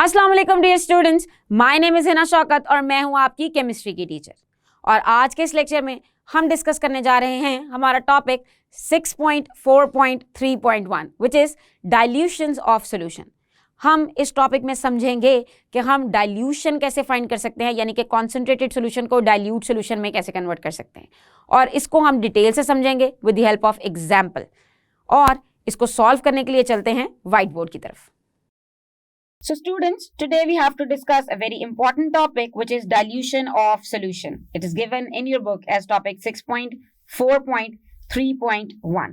अस्सलाम वालेकुम dear students, my name is Hina Shaukat और मैं हूं आपकी केमिस्ट्री की टीचर। और आज के इस लेक्चर में हम डिस्कस करने जा रहे हैं हमारा topic 6.4.3.1 which is dilutions of solution. हम इस टॉपिक में समझेंगे कि हम डाइल्यूशन कैसे फाइंड कर सकते हैं, यानी कि कॉन्सेंट्रेटेड सोल्यूशन को डाइल्यूट सोल्यूशन में कैसे कन्वर्ट कर सकते हैं, और इसको हम डिटेल से समझेंगे with the help of example. और इसको सॉल्व करने के लिए चलते हैं व्हाइट बोर्ड की तरफ। So students, today we have to discuss a very important topic which is dilution of solution. It is given in your book as topic 6.4.3.1.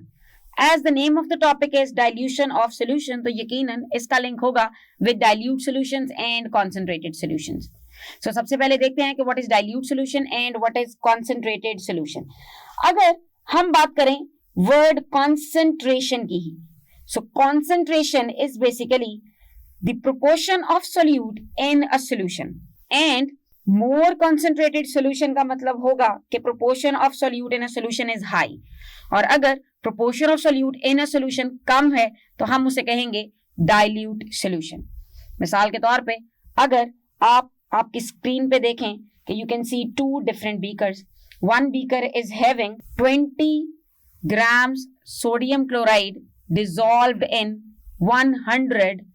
As the name of the topic is dilution of solution, तो यकीनन इसका link होगा with dilute solutions and concentrated solutions. So सबसे पहले देखते हैं कि what is dilute solution and what is concentrated solution. अगर हम बात करें word concentration की ही, so concentration is basically the proportion of solute in a solution and more concentrated solution का मतलब होगा कि proportion of solute in a solution is high, और अगर proportion of solute in a solution कम है तो हम उसे कहेंगे dilute solution. मिसाल के तौर पे अगर आप आपकी स्क्रीन पे देखें कि you can see two different beakers. One beaker is having 20 grams sodium chloride dissolved in 100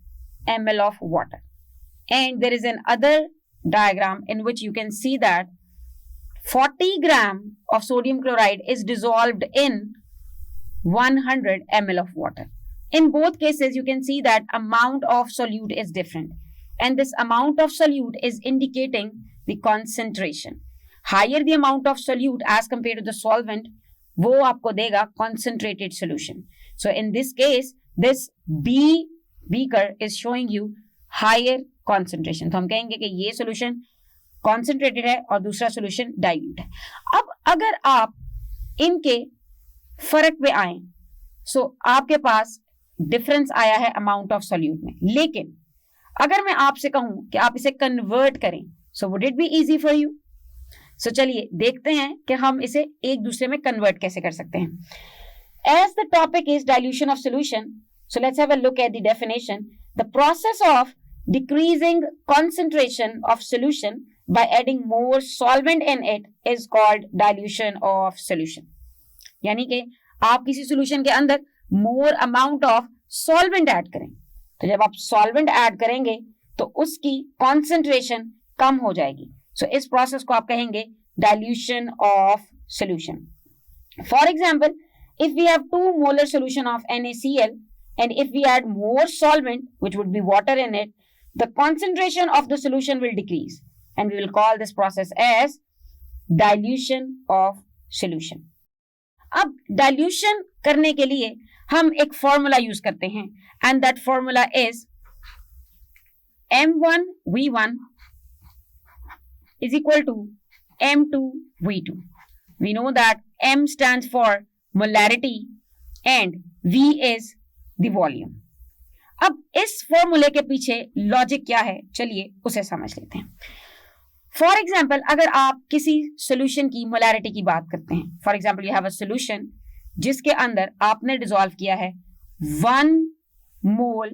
ml of water, and there is another diagram in which you can see that 40 gram of sodium chloride is dissolved in 100 ml of water. In both cases you can see that amount of solute is different, and this amount of solute is indicating the concentration. Higher the amount of solute as compared to the solvent, वो आपको देगा concentrated solution. So in this case this beaker is showing you higher concentration. तो हम कहेंगे कि ये solution concentrated है और दूसरा solution dilute है. अब अगर आप इनके फर्क पे आए, so आपके पास डिफरेंस आया है अमाउंट ऑफ सोल्यूट में, लेकिन अगर मैं आपसे कहूं कि आप इसे कन्वर्ट करें, so would it be easy for you? So चलिए देखते हैं कि हम इसे एक दूसरे में कन्वर्ट कैसे कर सकते हैं. As the topic is dilution of solution, so let's have a look at the definition. The process of decreasing concentration of solution by adding more solvent in it is called dilution of solution. यानी कि आप किसी solution के अंदर more amount of solvent add करें, तो जब आप solvent add करेंगे तो उसकी concentration कम हो जाएगी. So इस process को आप कहेंगे dilution of solution. For example, if we have 2 molar solution of NaCl and if we add more solvent, which would be water in it, the concentration of the solution will decrease, and we will call this process as dilution of solution. अब dilution करने के लिए हम एक formula use करते हैं, and that formula is M1V1 is equal to M2V2. We know that M stands for molarity and V is the volume. अब इस फॉर्मूले के पीछे लॉजिक क्या है, चलिए उसे समझ लेते हैं. फॉर एग्जाम्पल, अगर आप किसी सोल्यूशन की मोलैरिटी की बात करते हैं, for example you have a solution जिसके अंदर आपने डिसॉल्व किया है 1 मोल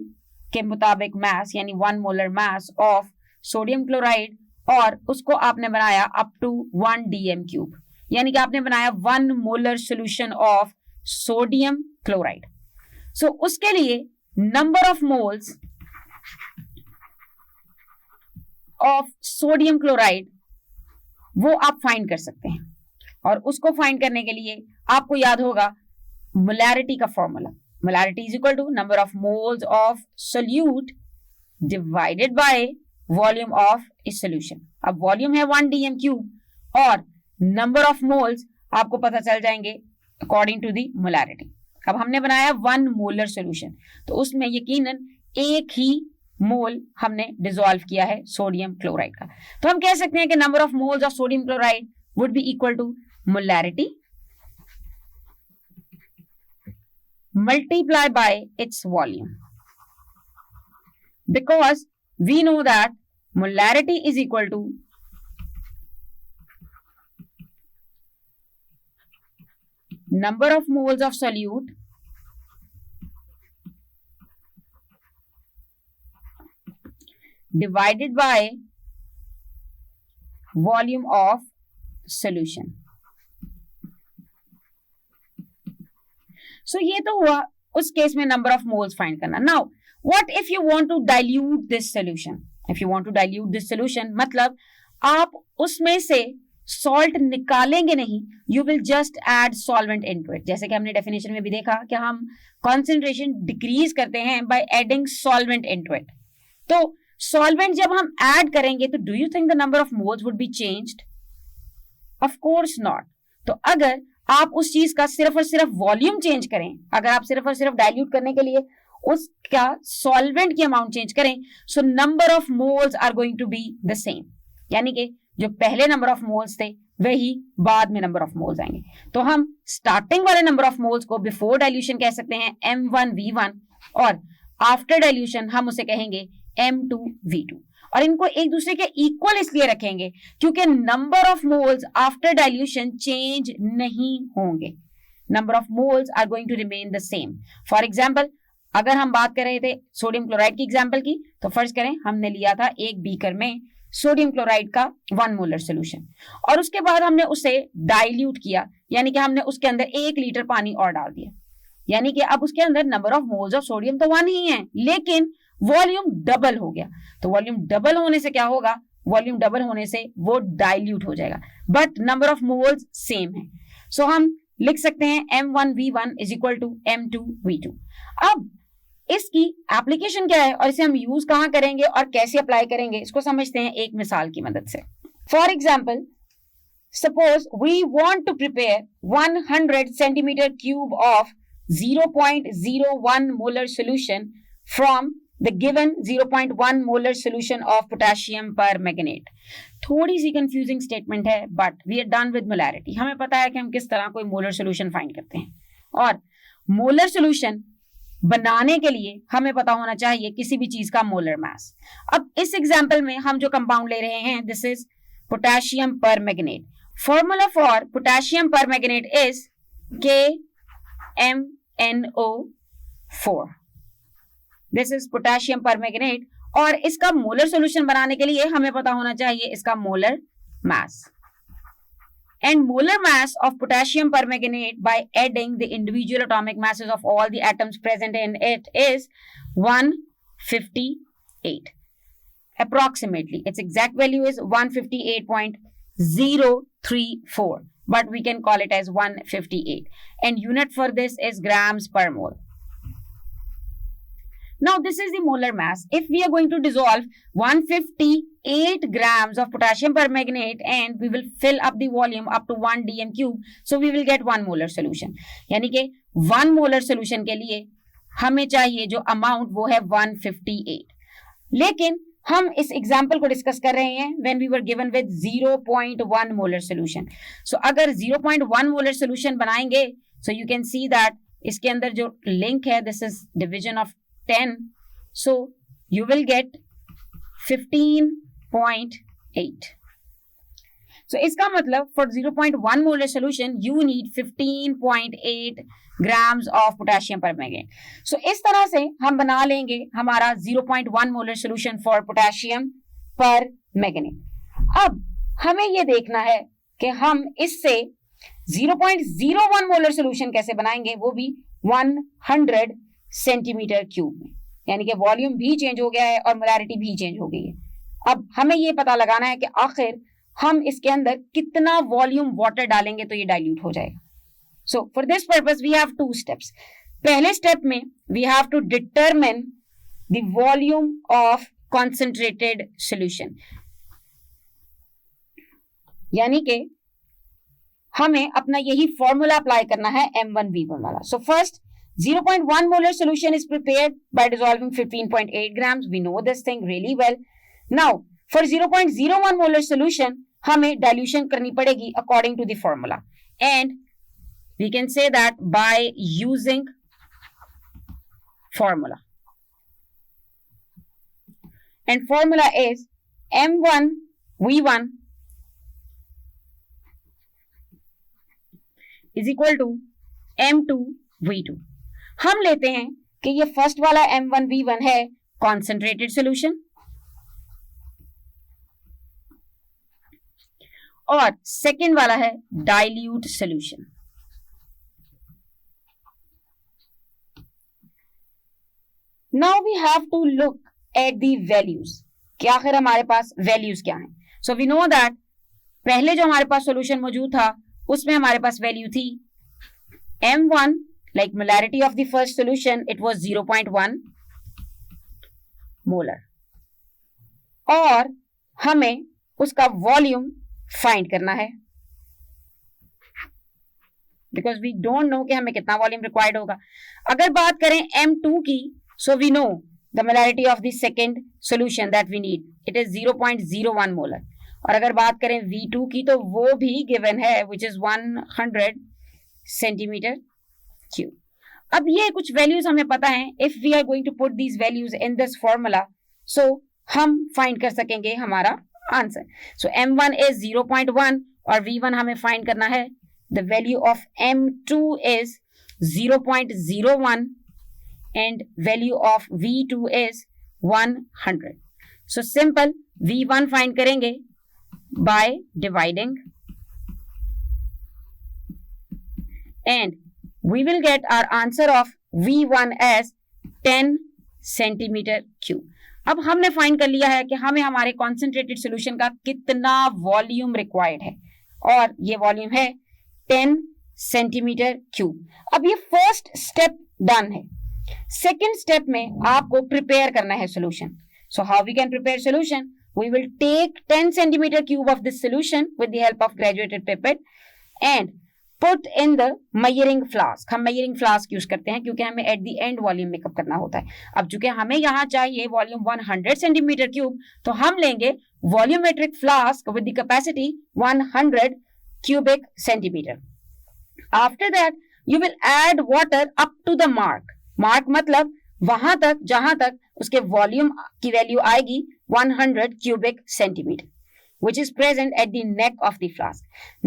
के मुताबिक मास, यानी 1 molar mass of sodium chloride, और उसको आपने बनाया अप टू 1 dm क्यूब, यानी कि आपने बनाया 1 molar solution of sodium chloride. So उसके लिए number of moles of sodium chloride वो आप फाइंड कर सकते हैं, और उसको फाइंड करने के लिए आपको याद होगा मोलैरिटी का formula. Molarity is equal to number of moles of solute divided by volume of इस सोल्यूशन. अब वॉल्यूम है 1 dm क्यूब और नंबर ऑफ मोल्स आपको पता चल जाएंगे अकॉर्डिंग टू दी मोलैरिटी. अब हमने बनाया 1 मोलर सोल्यूशन, तो उसमें यकीनन एक ही मोल हमने डिसॉल्व किया है सोडियम क्लोराइड का, तो हम कह सकते हैं कि number of moles of sodium chloride would be equal to molarity multiply by its volume, because we know that molarity is equal to number of moles of solute divided by volume of solution. So ये तो हुआ उस case में number of moles find करना. Now what if you want to dilute this solution? If you want to dilute this solution मतलब आप उसमें से सॉल्ट निकालेंगे नहीं, you will just add solvent into it. जैसे कि हमने डेफिनेशन में भी देखा कि हम कॉन्सेंट्रेशन डिक्रीज करते हैं by adding solvent into it. तो सॉल्वेंट जब हम ऐड करेंगे तो do you think the number of moles would be changed? Of course not. तो अगर आप उस चीज का सिर्फ और सिर्फ वॉल्यूम चेंज करें, अगर आप सिर्फ और सिर्फ डाइल्यूट करने के लिए उसका सॉल्वेंट की अमाउंट चेंज करें, so number of moles are going to be the same. यानी कि जो पहले नंबर ऑफ मोल्स थे वही बाद में नंबर ऑफ मोल्स आएंगे. तो हम स्टार्टिंग वाले नंबर ऑफ मोल्स को बिफोर डाइल्यूशन कह सकते हैं M1V1 और आफ्टर डाइल्यूशन हम उसे कहेंगे M2V2. और इनको एक दूसरे के इक्वल इसलिए रखेंगे क्योंकि number of moles after dilution change नहीं होंगे. Number of moles are going to remain the same. For example अगर हम बात कर रहे थे सोडियम क्लोराइड की एग्जाम्पल की, तो फर्ज करें हमने लिया था एक बीकर में सोडियम क्लोराइड का 1 मोलर सोल्यूशन और उसके बाद हमने उसे डाइल्यूट किया, यानी कि हमने उसके अंदर 1 लीटर पानी और डाल दिया. यानी कि अब उसके अंदर number of moles of sodium तो 1 ही है, लेकिन वॉल्यूम डबल हो गया. तो वॉल्यूम डबल होने से क्या होगा? वॉल्यूम डबल होने से वो डाइल्यूट हो जाएगा, but number of moles same है. सो हम लिख सकते हैं M1V1 is equal to M2V2. अब इसकी एप्लीकेशन क्या है और इसे हम यूज कहां करेंगे और कैसे अप्लाई करेंगे, इसको समझते हैं एक मिसाल की मदद से. For example suppose we want to prepare 100 centimetre cube of 0.01 molar solution from the given 0.1 molar solution of potassium permanganate. थोड़ी सी कंफ्यूजिंग स्टेटमेंट है but we are done with molarity. हमें पता है कि हम किस तरह कोई मोलर सोल्यूशन फाइंड करते हैं और मोलर सोल्यूशन बनाने के लिए हमें पता होना चाहिए किसी भी चीज का मोलर मास. अब इस एग्जांपल में हम जो कंपाउंड ले रहे हैं this is potassium permanganate. Formula for potassium permanganate is KMnO4. This is potassium permanganate और इसका मोलर सॉल्यूशन बनाने के लिए हमें पता होना चाहिए इसका molar mass. And molar mass of potassium permanganate by adding the individual atomic masses of all the atoms present in it is 158. Approximately, its exact value is 158.034, but we can call it as 158. And unit for this is grams per mole. Now this is the molar mass. If we are going to dissolve 158 grams of potassium permanganate and we will fill up the volume up to 1 dm cube, so we will get 1 molar solution. यानी कि 1 molar solution के लिए हमें चाहिए जो amount वो है 158. लेकिन हम इस एग्जाम्पल को डिस्कस कर रहे हैं when we were given with 0.1 molar solution. So अगर 0.1 molar solution बनाएंगे, so you can see that इसके अंदर जो लिंक है this is division of 10, so you will get 15.8. So इसका मतलब for 0.1 molar solution you need 15.8 grams of potassium permanganate. So इस तरह से हम बना लेंगे हमारा 0.1 molar solution for potassium permanganate. अब हमें ये देखना है कि हम इससे 0.01 molar solution कैसे बनाएंगे, वो भी 100 सेंटीमीटर क्यूब में. यानी कि वॉल्यूम भी चेंज हो गया है और मोलैरिटी भी चेंज हो गई है. अब हमें ये पता लगाना है कि आखिर हम इसके अंदर कितना वॉल्यूम वाटर डालेंगे तो ये डाइल्यूट हो जाएगा. So for this purpose we have 2 steps. पहले स्टेप में we have to determine the volume of concentrated solution. यानी कि हमें अपना यही फॉर्मूला अप्लाई करना है M1V1 वाला. So first 0.1 molar solution is prepared by dissolving 15.8 grams. We know this thing really well. Now, for 0.01 molar solution, हमें dilution करनी पड़ेगी according to the formula. And we can say that by using formula. And formula is M1V1 is equal to M2V2. हम लेते हैं कि ये first वाला M1V1 है कॉन्सेंट्रेटेड सॉल्यूशन और सेकेंड वाला है dilute solution. Now we have to look at the values कि आखिर हमारे पास वैल्यूज क्या हैं। सो वी नो दैट पहले जो हमारे पास सॉल्यूशन मौजूद था उसमें हमारे पास वैल्यू थी M1, like molarity of the first solution, it was 0.1 molar. और हमें उसका वॉल्यूम फाइंड करना है बिकॉज वी डोंट नो कि हमें कितना वॉल्यूम रिक्वायर्ड होगा। अगर बात करें M2 की, so we know the molarity of the second solution that we need, it is 0.01 molar. और अगर बात करें V2 की तो वो भी गिवन है विच इज 100 सेंटीमीटर क्यूब। अब ये कुछ वैल्यूज हमें पता है, if we are going to put these values in this formula so हम फाइंड कर सकेंगे हमारा आंसर। सो M1 इज 0.1 और V1 हमें फाइंड करना है। The value of M2 is 0.01 and value of V2 is 100. So simple, V1 find करेंगे by dividing and we will get our answer of V1 as 10 centimeter cube. अब हमने find कर लिया है कि हमें हमारे कॉन्सेंट्रेटेड सोल्यूशन का कितना वॉल्यूम रिक्वायर्ड है और ये वॉल्यूम है 10 सेंटीमीटर क्यूब। अब ये फर्स्ट स्टेप डन है। सेकेंड स्टेप में आपको प्रिपेयर करना है solution. So how we can prepare solution, we will take 10 centimetre cube of this solution with the help of graduated pipette and put in the measuring flask. हम measuring flask use करते हैं क्योंकि हमें at the end volume makeup करना होता है। अब चूंकि हमें यहाँ चाहिए वॉल्यूम 100 सेंटीमीटर क्यूब, तो हम लेंगे volumetric flask with the capacity 100 cubic centimeter. After that, you will add water up to the mark. Mark मतलब वहां तक जहां तक उसके वॉल्यूम की वैल्यू आएगी 100 cubic centimeter, which is present at the neck of the flask.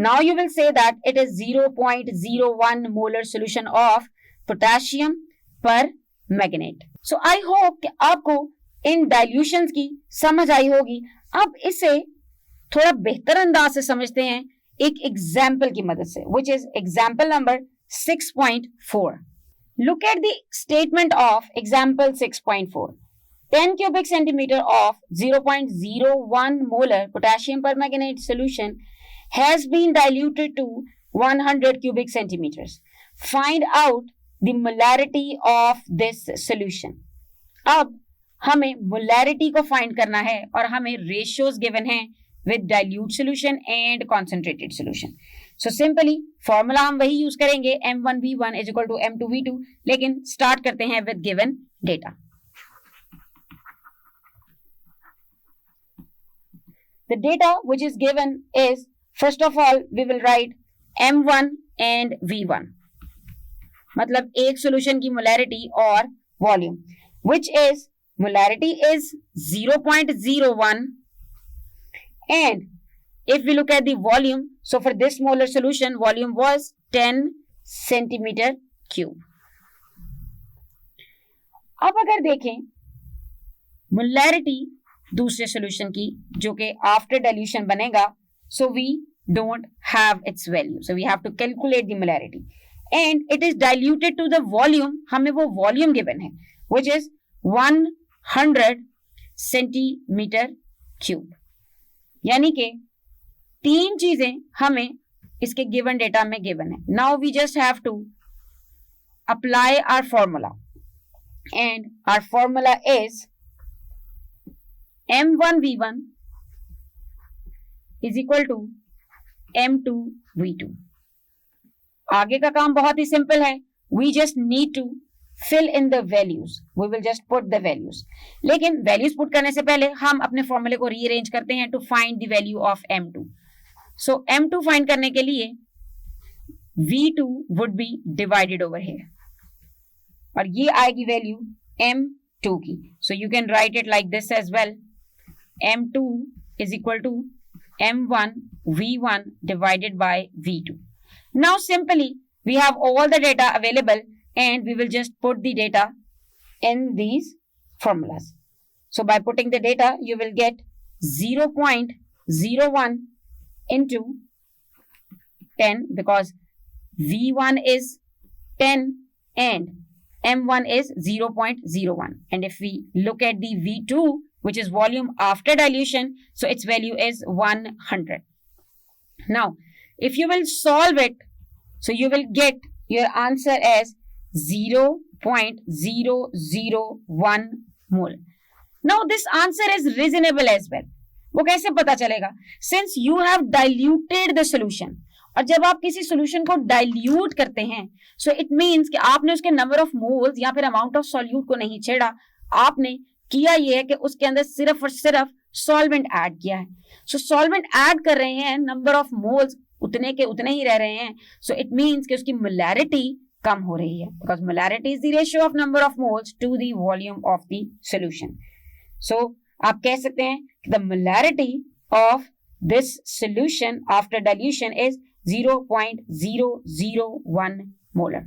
Now you will say that it is 0.01 molar solution of potassium permanganate. So I hope कि आपको इन डाइल्यूशंस की समझ आई होगी। अब इसे थोड़ा बेहतर अंदाज से समझते हैं एक एग्जाम्पल की मदद से, which is example number 6.4. Look at the statement of example 6.4. 10 cubic centimeter of 0.01 molar potassium permanganate solution has been diluted to 100 cubic centimeters. Find out the molarity of this solution. अब हमें molarity को find करना है और हमें ratios given हैं with dilute solution and concentrated solution. So simply formula हम वही use करेंगे M1V1 is equal to M2V2, लेकिन start करते हैं with given data. The data which is given is, first of all we will write M1 and V1, मतलब एक solution की molarity और volume, which is molarity is 0.01 and if we look at the volume, so for this molar solution volume was 10 centimeter cube. अब अगर देखें molarity दूसरे solution की जो कि after dilution बनेगा, so we don't have its value, so we have to calculate the molarity and it is diluted to the volume. हमें वो volume given है which is 100 centimeter cube. यानी कि तीन चीजें हमें इसके गिवन डेटा में गिवन है. Now we just have to apply our formula and our formula is M1V1 is equal to M2V2. आगे का काम बहुत ही सिंपल है. We just need to fill in the values. We will just put the values. लेकिन values put करने से पहले हम अपने फॉर्मूले को rearrange करते हैं to find the value of M2. So M2 find करने के लिए V2 would be divided over here. और ये आएगी वैल्यू M2 की. So you can write it like this as well. M2 is equal to M1 V1 divided by V2. Now simply we have all the data available and we will just put the data in these formulas. So by putting the data, you will get 0.01 into 10 because V1 is 10 and M1 is 0.01. And if we look at the V2, which is volume after dilution, so its value is 100. Now, if you will solve it, so you will get your answer as 0.001 mole. Now, this answer is reasonable as well. वो कैसे पता चलेगा? Since you have diluted the solution. और जब आप किसी solution को dilute करते हैं, सो इट मीन्स कि आपने उसके नंबर ऑफ मोल्स या फिर अमाउंट ऑफ सॉल्यूट को नहीं छेड़ा, आपने किया ये है कि उसके अंदर सिर्फ और सिर्फ सॉल्वेंट ऐड किया है. सो सॉल्वेंट ऐड कर रहे हैं, नंबर ऑफ मोल्स उतने के उतने ही रह रहे हैं. सो इट मीन्स कि उसकी मोलैरिटी कम हो रही है, because molarity is the ratio of number of moles to the volume of the solution. So आप कह सकते हैं कि the molarity of this solution after dilution is 0.001 molar.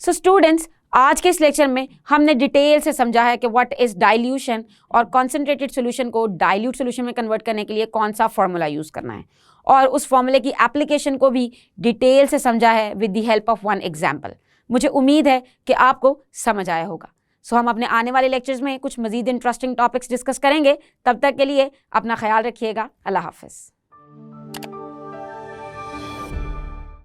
So students, आज के इस लेक्चर में हमने डिटेल से समझा है कि व्हाट इज डाइल्यूशन और कॉन्सेंट्रेटेड सॉल्यूशन को डाइल्यूट सॉल्यूशन में कन्वर्ट करने के लिए कौन सा फॉर्मूला यूज करना है, और उस फॉर्मूले की एप्लीकेशन को भी डिटेल से समझा है with the help of one example. मुझे उम्मीद है कि आपको समझ आया होगा. सो हम अपने आने वाले लेक्चर्स में कुछ मजीद इंटरेस्टिंग टॉपिक्स डिस्कस करेंगे. तब तक के लिए अपना ख्याल रखिएगा. अल्लाह हाफिज़.